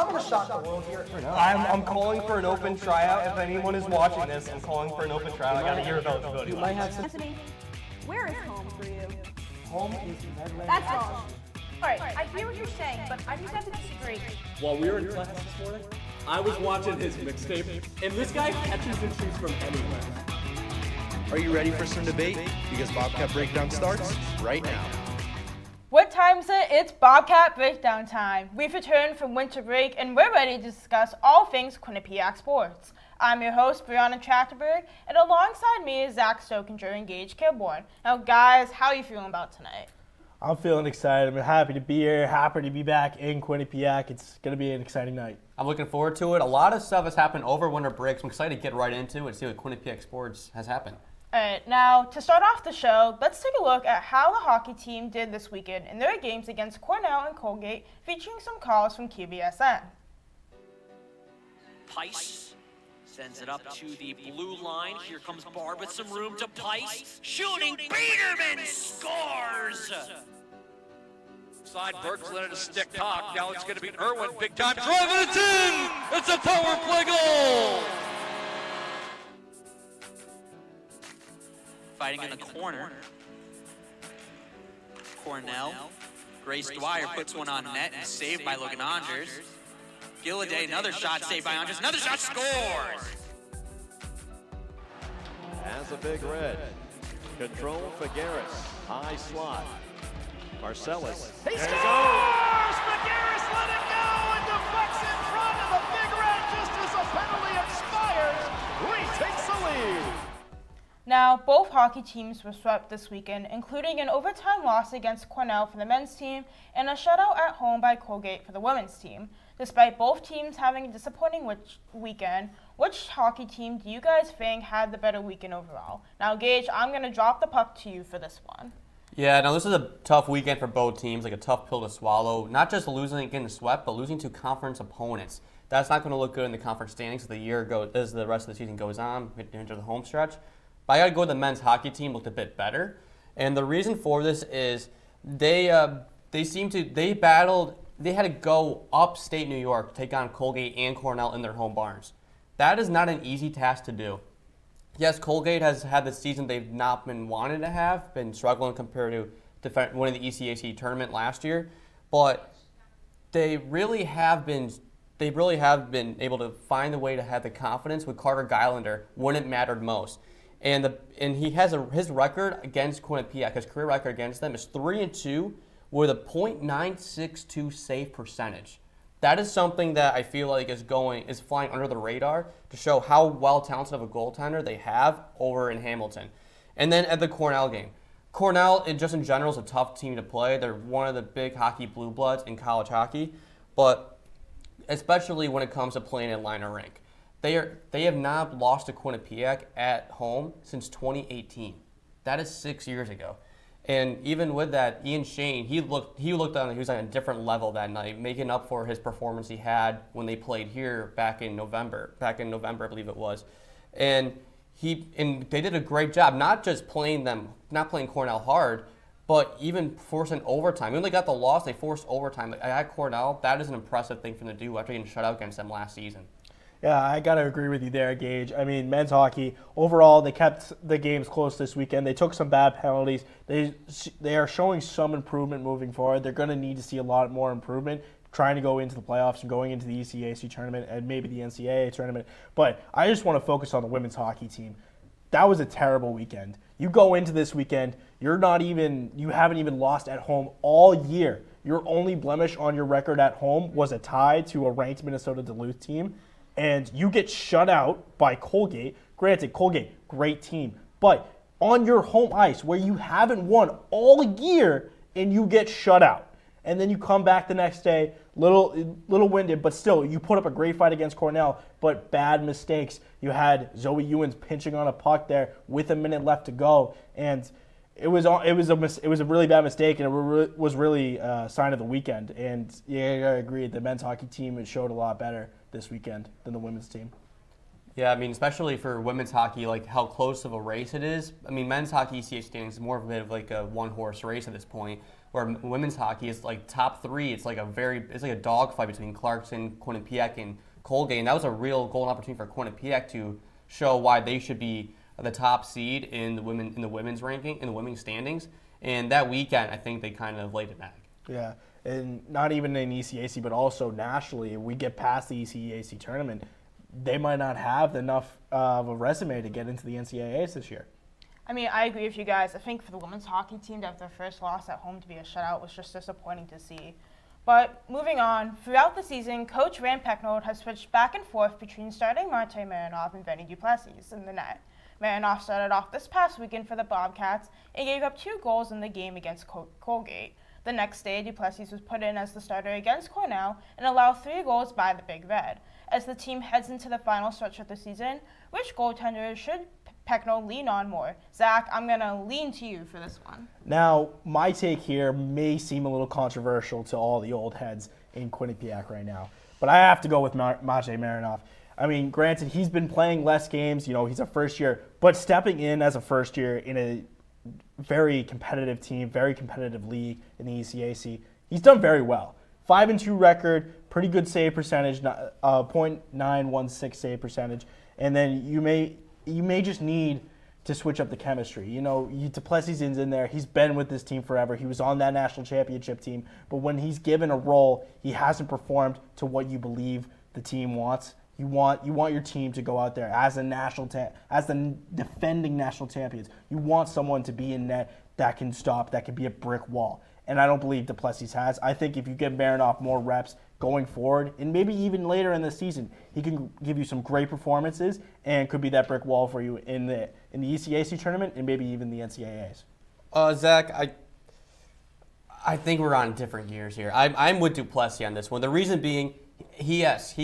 I'm going to shock the world here. I'm calling for an open tryout. If anyone is watching this, I'm calling for an open tryout. I got to hear about the You might have some. Anthony, where is home for you? Home is Medland. That's wrong. All right, I hear what you're saying, but I just have to disagree. While we were in class this morning, I was watching his mixtape, and this guy catches and shoots from anywhere. Are you ready for some debate? Because Bobcat Breakdown starts right now. What time is it? It's Bobcat Breakdown time. We've returned from winter break and we're ready to discuss all things Quinnipiac sports. I'm your host, Brianna Trachtenberg, and alongside me is Zach Stokinger and Gage Kilborn. Now guys, how are you feeling about tonight? I'm feeling excited. I'm happy to be here, happy to be back in Quinnipiac. It's going to be an exciting night. I'm looking forward to it. A lot of stuff has happened over winter break, so I'm excited to get right into it and see what Quinnipiac sports has happened. Alright, now to start off the show, let's take a look at how the hockey team did this weekend in their games against Cornell and Colgate, featuring some calls from QBSN. Pice sends it up to the blue line. Here comes Barb with some room to Pice. Shooting, Peterman scores! Side Burke's letting a stick cock. Now it's going to be Irwin. Big time drive, and it's in! It's a power play goal! Fighting in the corner. Cornell. Grace Dwyer puts one on net and saved by Logan Andres. Gilliday, another shot saved by Andres. Another shot, scores! Has a big red. Control Figueres. High slot. Marcellus. He scores! Figueres let it go and deflects in front of the big red just as the penalty expires. Retakes the lead. Now, both hockey teams were swept this weekend, including an overtime loss against Cornell for the men's team and a shutout at home by Colgate for the women's team. Despite both teams having a disappointing weekend, which hockey team do you guys think had the better weekend overall? Now, Gage, I'm going to drop the puck to you for this one. Yeah, now this is a tough weekend for both teams, like a tough pill to swallow. Not just losing and getting swept, but losing to conference opponents. That's not going to look good in the conference standings as the rest of the season goes on, into the home stretch. But I got to go with the men's hockey team, looked a bit better. And the reason for this is they had to go upstate New York to take on Colgate and Cornell in their home barns. That is not an easy task to do. Yes, Colgate has had the season they've not been wanted to have, been struggling compared to winning the ECAC tournament last year, but they really have been able to find a way to have the confidence with Carter Geilander when it mattered most. And he has his record against Quinnipiac, his career record against them is 3-2 with a .962 save percentage. That is something that I feel like is flying under the radar to show how well talented of a goaltender they have over in Hamilton. And then at the Cornell game. Cornell, just in general, is a tough team to play. They're one of the big hockey blue bloods in college hockey, but especially when it comes to playing in liner rink. They have not lost to Quinnipiac at home since 2018. That is 6 years ago. And even with that, Ian Shane, he was on a different level that night, making up for his performance he had when they played here back in November, I believe it was. And they did a great job, not playing Cornell hard, but even forcing overtime. When they got the loss, they forced overtime. At Cornell, that is an impressive thing for them to do after getting shut out against them last season. Yeah, I got to agree with you there, Gage. I mean, men's hockey, overall, they kept the games close this weekend. They took some bad penalties. They are showing some improvement moving forward. They're going to need to see a lot more improvement trying to go into the playoffs and going into the ECAC tournament and maybe the NCAA tournament. But I just want to focus on the women's hockey team. That was a terrible weekend. You go into this weekend, you haven't even lost at home all year. Your only blemish on your record at home was a tie to a ranked Minnesota Duluth team. And you get shut out by Colgate. Granted, Colgate, great team. But on your home ice where you haven't won all year and you get shut out. And then you come back the next day, little winded, but still, you put up a great fight against Cornell, but bad mistakes. You had Zoe Ewens pinching on a puck there with a minute left to go. And it was a really bad mistake, and it was really a sign of the weekend. And yeah, I agree. The men's hockey team showed a lot better this weekend than the women's team. Yeah, I mean, especially for women's hockey, like how close of a race it is. I mean, men's hockey ECH standings is more of a bit of like a one-horse race at this point, where women's hockey is like top 3. It's like a dogfight between Clarkson, Quinnipiac, and Colgate, and that was a real golden opportunity for Quinnipiac to show why they should be the top seed in the women's ranking, in the women's standings. And that weekend, I think they kind of laid an egg. Yeah, and not even in ECAC, but also nationally. If we get past the ECAC tournament, they might not have enough of a resume to get into the NCAAs this year. I mean, I agree with you guys. I think for the women's hockey team to have their first loss at home to be a shutout was just disappointing to see. But moving on, throughout the season, Coach Rand Pecknold has switched back and forth between starting Marte Marinov and Benny Duplessis in the net. Marinov started off this past weekend for the Bobcats and gave up 2 goals in the game against Colgate. The next day, Duplessis was put in as the starter against Cornell and allowed 3 goals by the Big Red. As the team heads into the final stretch of the season, which goaltender should Pecknold lean on more? Zach, I'm going to lean to you for this one. Now, my take here may seem a little controversial to all the old heads in Quinnipiac right now, but I have to go with Mate Marinov. I mean, granted, he's been playing less games. He's a first year, but stepping in as a first year in a very competitive team, very competitive league in the ECAC, he's done very well. 5-2 record, pretty good save percentage, .916 save percentage, and then you may just need to switch up the chemistry. Duplessis is in there. He's been with this team forever. He was on that national championship team, but when he's given a role, he hasn't performed to what you believe the team wants. You want your team to go out there as as the defending national champions. You want someone to be in net that can stop, that can be a brick wall. And I don't believe Duplessis has. I think if you give Marinov more reps going forward, and maybe even later in the season, he can give you some great performances and could be that brick wall for you in the ECAC tournament and maybe even the NCAAs. Zach, I think we're on different gears here. I'm with Duplessis on this one. The reason being, he's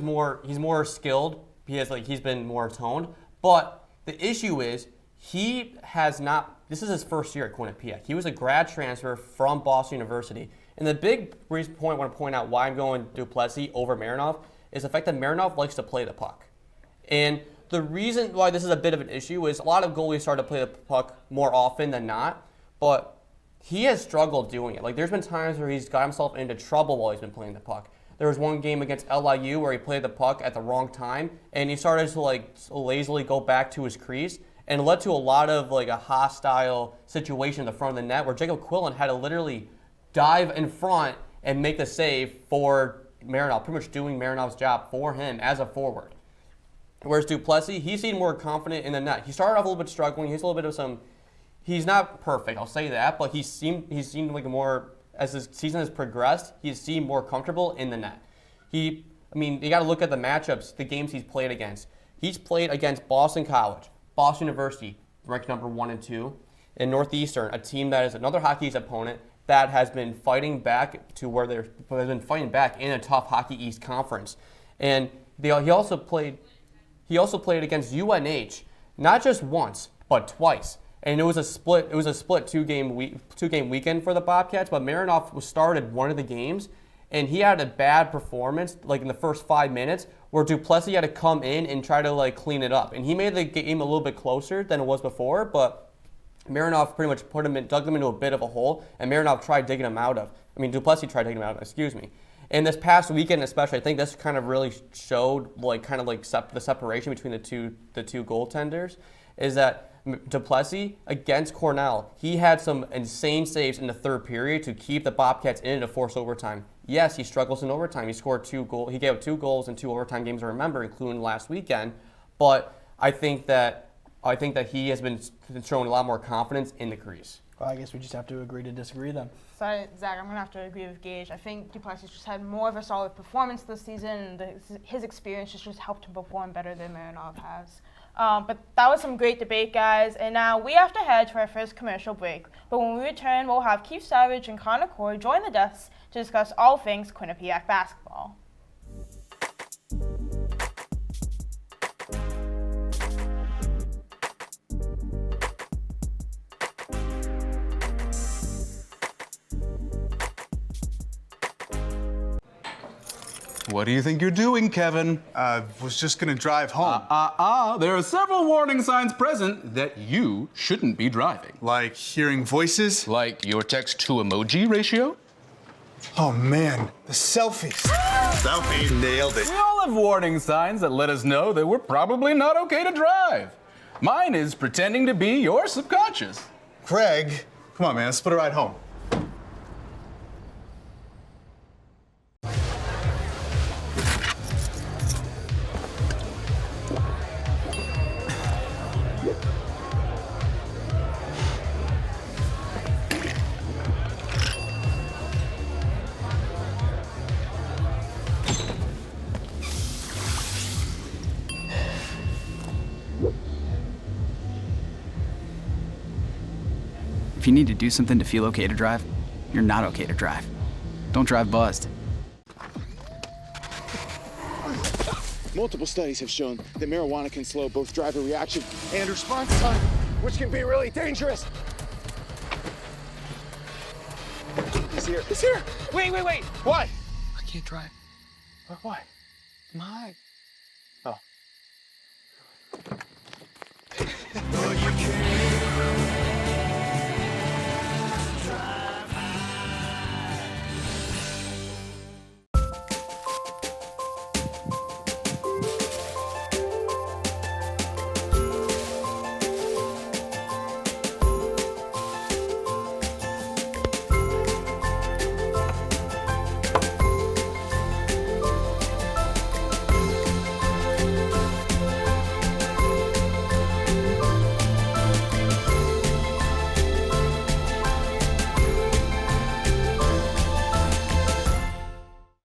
more skilled. He's been more toned. But the issue is he has not. This is his first year at Quinnipiac. He was a grad transfer from Boston University. And the big point I want to point out why I'm going Duplessis over Marinov is the fact that Marinov likes to play the puck. And the reason why this is a bit of an issue is a lot of goalies start to play the puck more often than not, but he has struggled doing it. Like, there's been times where he's got himself into trouble while he's been playing the puck. There was one game against LIU where he played the puck at the wrong time, and he started to lazily go back to his crease, and it led to a lot of a hostile situation in the front of the net where Jacob Quillen had to literally dive in front and make the save for Marinov, pretty much doing Marinov's job for him as a forward. Whereas Duplessis, he seemed more confident in the net. He started off a little bit struggling. He's a little bit of some. He's not perfect, I'll say that, but he seemed like more, as his season has progressed, he seemed more comfortable in the net. You got to look at the matchups, the games he's played against. He's played against Boston College, Boston University, ranked number 1 and 2, and Northeastern, a team that is another hockey's opponent that has been fighting back to where they've been fighting back in a tough Hockey East conference. And he also played against UNH, not just once, but twice. And it was a split 2-game weekend for the Bobcats, but Marinov started one of the games, and he had a bad performance in the first 5 minutes where Duplessis had to come in and try to clean it up. And he made the game a little bit closer than it was before, but Marinov pretty much dug them into a bit of a hole, and Marinov tried digging him out of. Duplessis tried digging him out of, excuse me. And this past weekend especially, I think this kind of really showed the separation between the two goaltenders, is that Duplessis against Cornell, he had some insane saves in the third period to keep the Bobcats in to force overtime. Yes, he struggles in overtime. He scored 2 goals. He gave up 2 goals in 2 overtime games, I remember, including last weekend. But I think that he has been showing a lot more confidence in the crease. Well, I guess we just have to agree to disagree then. Sorry, Zach, I'm going to have to agree with Gage. I think Duplessis just had more of a solid performance this season, and his experience just helped him perform better than Marinov has. But that was some great debate, guys. And now we have to head to our first commercial break. But when we return, we'll have Keith Savage and Connor Corey join the desks to discuss all things Quinnipiac basketball. What do you think you're doing, Kevin? Was just gonna drive home. There are several warning signs present that you shouldn't be driving. Like hearing voices? Like your text-to-emoji ratio? Oh man, the selfies. Selfie, nailed it. We all have warning signs that let us know that we're probably not okay to drive. Mine is pretending to be your subconscious. Craig, come on man, let's put a ride home. If you need to do something to feel okay to drive, you're not okay to drive. Don't drive buzzed. Multiple studies have shown that marijuana can slow both driver reaction and response time, which can be really dangerous. He's here. He's here. Wait. What? I can't drive. Why? My. Oh.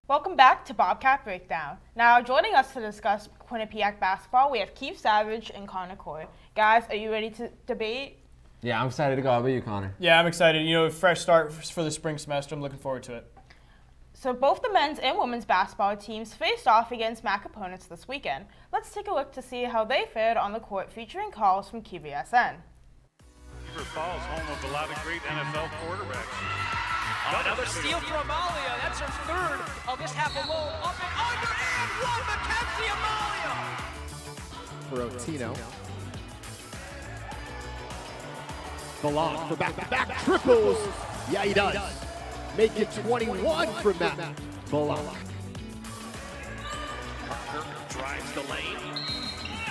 Welcome back to Bobcat Breakdown. Now, joining us to discuss Quinnipiac basketball, we have Keith Savage and Connor Coy. Guys, are you ready to debate? Yeah, I'm excited to go. How about you, Connor? Yeah, I'm excited. You know, fresh start for the spring semester. I'm looking forward to it. So both the men's and women's basketball teams faced off against MAC opponents this weekend. Let's take a look to see how they fared on the court, featuring calls from KVSN. Beaver Falls, home of a lot of great NFL quarterbacks. Another steal for Amalia. That's her third of this half alone. Up and under and one, Mackenzie Amalia. For Otino. Belong for back-to-back triples. Yeah, he does. Make it 21 for Matt Belong. Parker drives the lane,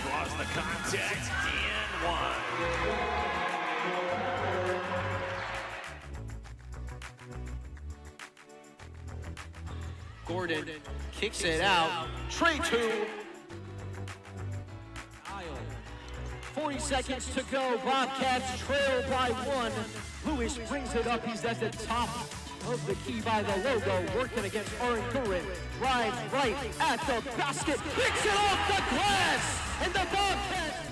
draws the contact, and one. Gordon kicks it out. Trey 2. 40 seconds to go. Bobcats trail by 1. Lewis brings it up. He's at the top of the key by the logo. Working against Aaron Curran. Drives right at the basket. Picks it off the glass. And the Bobcats.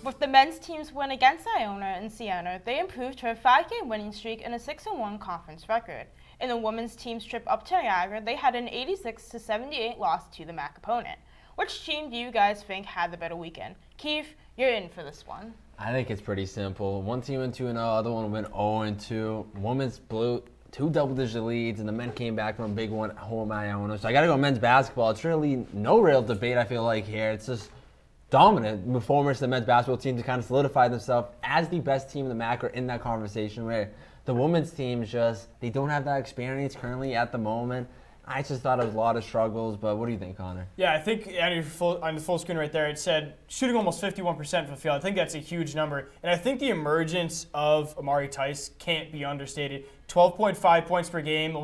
With the men's team's win against Iona and Siena, they improved to a 5-game winning streak and a 6-1 conference record. In the women's team's trip up to Niagara, they had an 86-78 loss to the MAC opponent. Which team do you guys think had the better weekend? Keith, you're in for this one. I think it's pretty simple. One team went 2-0, other one went 0-2. Women's blew 2 double-digit leads, and the men came back from a big one at home at Iona. So I got to go men's basketball. It's really no real debate, I feel like, here. It's just dominant performance of the men's basketball team to kind of solidify themselves as the best team in the MAC or in that conversation, where the women's team they don't have that experience currently at the moment. I just thought it was a lot of struggles, but what do you think, Connor? Yeah, I think on the full screen right there, it said shooting almost 51% from the field. I think that's a huge number. And I think the emergence of Amari Tice can't be understated. 12.5 points per game,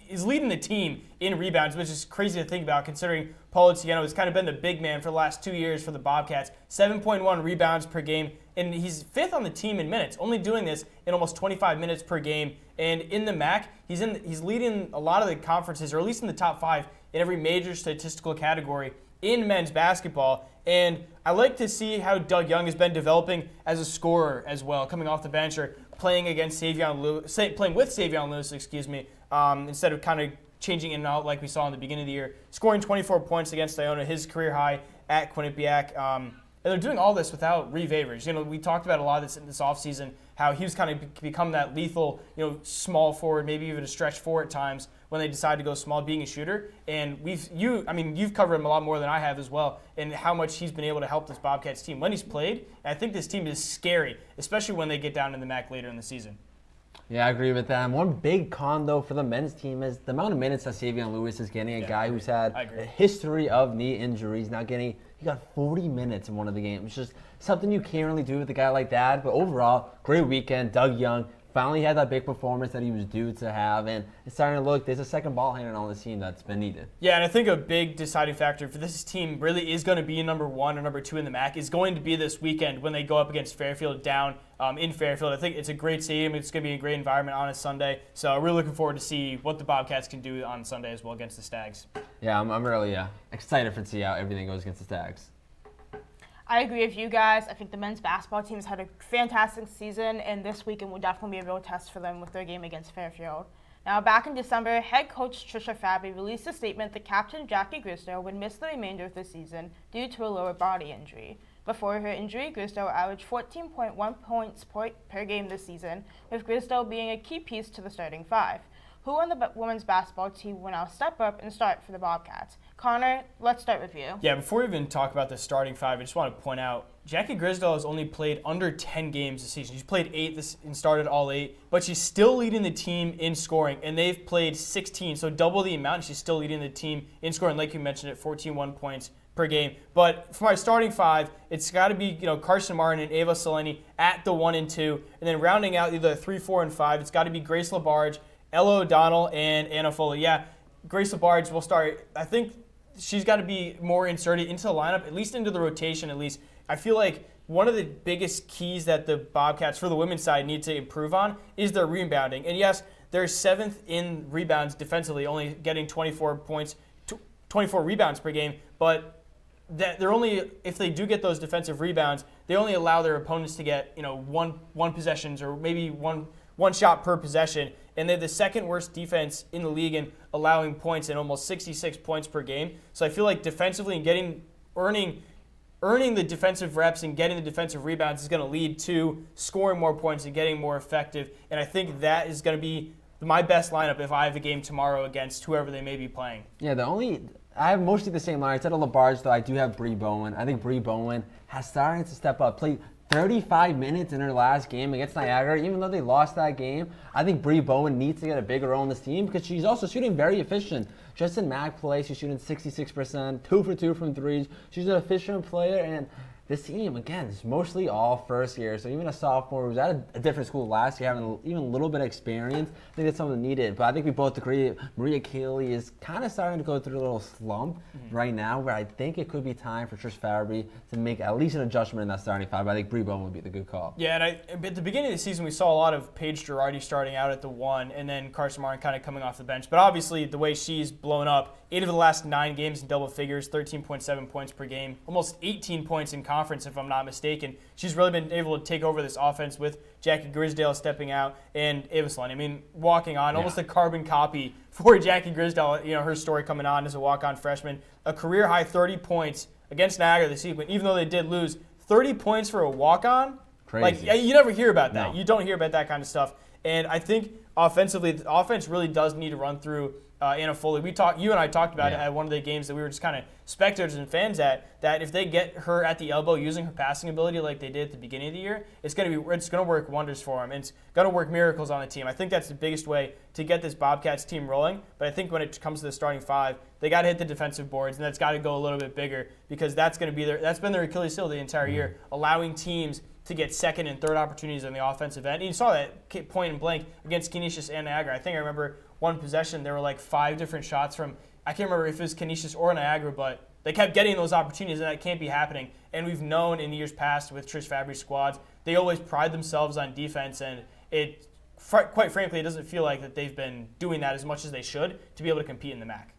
is leading the team in rebounds, which is crazy to think about considering Paulo Tieno has kind of been the big man for the last 2 years for the Bobcats. 7.1 rebounds per game, and he's 5th on the team in minutes, only doing this in almost 25 minutes per game. And in the MAC, he's leading a lot of the conferences, or at least in the top 5 in every major statistical category in men's basketball. And I like to see how Doug Young has been developing as a scorer as well, coming off the bench or playing with Savion Lewis, instead of kind of changing in and out like we saw in the beginning of the year. Scoring 24 points against Iona, his career high at Quinnipiac. And they're doing all this without Reeve Avery. You know, we talked about a lot of this in this offseason, how he was kind of become that lethal, small forward, maybe even a stretch forward at times. when they decide to go small, being a shooter. And you've covered him a lot more than I have as well, and how much he's been able to help this Bobcats team when he's played. And I think this team is scary, especially when they get down in the MAC later in the season. Yeah, I agree with that. And one big con, though, for the men's team is the amount of minutes that Savion Lewis is getting, a guy who's had a history of knee injuries, he got 40 minutes in one of the games. It's just something you can't really do with a guy like that. But overall, great weekend. Doug Young finally had that big performance that he was due to have, and it's starting to look, there's a second ball handler on the team that's been needed. Yeah, and I think a big deciding factor for this team really is going to be number 1 or number 2 in the MAC is going to be this weekend when they go up against Fairfield down in Fairfield. I think it's a great stadium. It's going to be a great environment on a Sunday. So I'm really looking forward to see what the Bobcats can do on Sunday as well against the Stags. Yeah, I'm really excited to see how everything goes against the Stags. I agree with you guys. I think the men's basketball team has had a fantastic season, and this weekend will definitely be a real test for them with their game against Fairfield. Now, back in December, head coach Trisha Fabry released a statement that Captain Jackie Grisdale would miss the remainder of the season due to a lower body injury. Before her injury, Grisdale averaged 14.1 points per game this season, with Grisdale being a key piece to the starting 5. Who on the women's basketball team will now step up and start for the Bobcats? Connor, let's start with you. Yeah, before we even talk about the starting 5, I just want to point out Jackie Grisdale has only played under 10 games this season. She's played 8 and started all 8, but she's still leading the team in scoring, and they've played 16, so double the amount, and she's still leading the team in scoring, like you mentioned, at 14.1 points per game. But for my starting 5, it's got to be Carson Martin and Ava Seleni at the 1 and 2, and then rounding out either 3, 4, and 5, it's got to be Grace LaBarge, Ella O'Donnell, and Anna Foley. Yeah, Grace LaBarge will start. I think she's got to be more inserted into the lineup, at least into the rotation at least. I feel like one of the biggest keys that the Bobcats for the women's side need to improve on is their rebounding. And yes, they're 7th in rebounds defensively, only getting 24 rebounds per game, but that they're only, if they do get those defensive rebounds, they only allow their opponents to get one possessions or maybe one shot per possession, and they're the second worst defense in the league in allowing points and almost 66 points per game. So I feel like defensively and earning the defensive reps and getting the defensive rebounds is going to lead to scoring more points and getting more effective. And I think that is going to be my best lineup if I have a game tomorrow against whoever they may be playing. Yeah, I have mostly the same line. Instead of LaBarge, though, I do have Bree Bowen. I think Bree Bowen has started to step up, play 35 minutes in her last game against Niagara. Even though they lost that game, I think Bree Bowen needs to get a bigger role in this team because she's also shooting very efficient. Just in MAC play, she's shooting 66%, 2 for 2 from threes. She's an efficient player, and this team, again, is mostly all first year. So even a sophomore who was at a different school last year, having even a little bit of experience, I think that's something needed. But I think we both agree Maria Keeley is kind of starting to go through a little slump right now, where I think it could be time for Trish Fabry to make at least an adjustment in that starting 5. But I think Bree Bowen would be the good call. Yeah, and at the beginning of the season, we saw a lot of Paige Girardi starting out at the 1, and then Carson Martin kind of coming off the bench. But obviously, the way she's blown up, 8 of the last 9 games in double figures, 13.7 points per game, almost 18 points in conference, if I'm not mistaken. She's really been able to take over this offense with Jackie Grisdale stepping out and Ava Seleni. I mean, walking on, almost a carbon copy for Jackie Grisdale, her story coming on as a walk-on freshman. A career-high 30 points against Niagara this season, even though they did lose. 30 points for a walk-on? Crazy. Like, you never hear about that. No. You don't hear about that kind of stuff. And I think offensively, the offense really does need to run through Anna Foley. You and I talked about it at one of the games that we were just kind of spectators and fans at, that if they get her at the elbow using her passing ability like they did at the beginning of the year, it's going to work wonders for them. And it's going to work miracles on the team. I think that's the biggest way to get this Bobcats team rolling. But I think when it comes to the starting 5, they got to hit the defensive boards, and that's got to go a little bit bigger because that's going to be that's been their Achilles heel the entire year, allowing teams to get second and third opportunities on the offensive end. And you saw that point and blank against Canisius and Niagara. I think I remember one possession, there were like 5 different shots from, I can't remember if it was Canisius or Niagara, but they kept getting those opportunities, and that can't be happening. And we've known in years past with Trish Fabry's squads, they always pride themselves on defense, and quite frankly, it doesn't feel like that they've been doing that as much as they should to be able to compete in the MAC.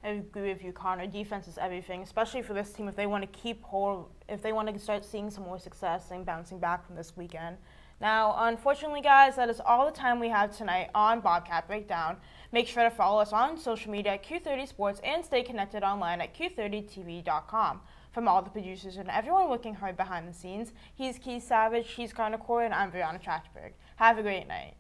I agree with you, Connor. Defense is everything, especially for this team if they want to keep hold, if they want to start seeing some more success and bouncing back from this weekend. Now, unfortunately, guys, that is all the time we have tonight on Bobcat Breakdown. Make sure to follow us on social media at Q30 Sports and stay connected online at Q30TV.com. From all the producers and everyone working hard behind the scenes, he's Keith Savage, he's Connor Core, and I'm Brianna Trachtenberg. Have a great night.